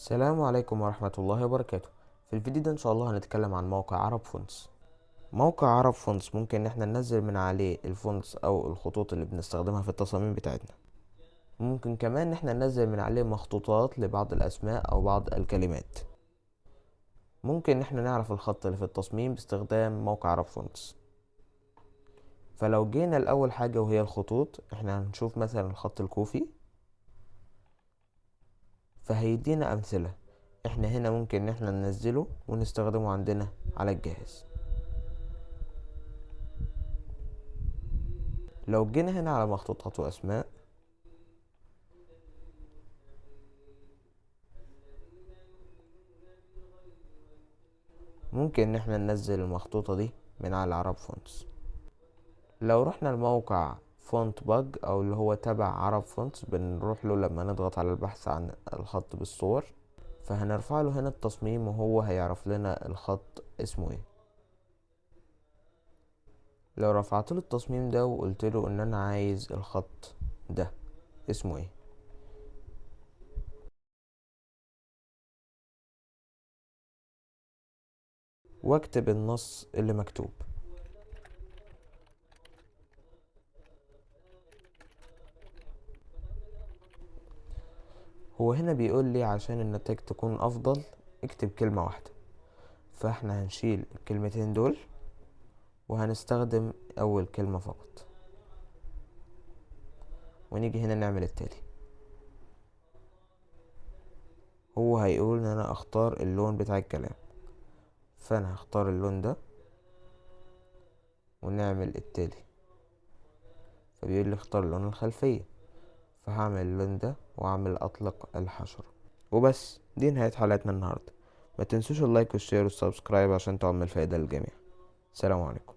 السلام عليكم ورحمة الله وبركاته. في الفيديو ده ان شاء الله هنتكلم عن موقع عرب فونتس. موقع عرب فونتس ممكن ان احنا ننزل من عليه الفونتس او الخطوط اللي بنستخدمها في التصاميم بتاعتنا. ممكن كمان ان احنا ننزل من عليه مخطوطات لبعض الاسماء او بعض الكلمات. ممكن ان احنا نعرف الخط اللي في التصميم باستخدام موقع عرب فونتس. فلو جينا الاول حاجة وهي الخطوط، احنا هنشوف مثلا الخط الكوفي، فهيدينا امثلة. احنا هنا ممكن ان احنا ننزله ونستخدمه عندنا على الجهاز. لو جينا هنا على مخطوطات واسماء، ممكن ان احنا ننزل المخطوطة دي من على عرب فونتس. لو رحنا الموقع فونت باج او اللي هو تبع عرب فونتس، بنروح له لما نضغط على البحث عن الخط بالصور، فهنرفع له هنا التصميم وهو هيعرف لنا الخط اسمه ايه. لو رفعت له التصميم ده وقلت له ان انا عايز الخط ده اسمه ايه، واكتب النص اللي مكتوب. هو هنا بيقول لي عشان النتائج تكون افضل اكتب كلمة واحدة، فاحنا هنشيل الكلمتين دول وهنستخدم اول كلمة فقط، ونيجي هنا نعمل التالي. هو هيقول ان انا اختار اللون بتاع الكلام، فانا هختار اللون ده ونعمل التالي. فبيقول لي اختار لون الخلفية، فهعمل اللون ده واعمل اطلق الحشرة. وبس، دي نهاية حلقتنا النهاردة. ما تنسوش اللايك والشير والسبسكرايب عشان تعمل فايدة للجميع. سلام عليكم.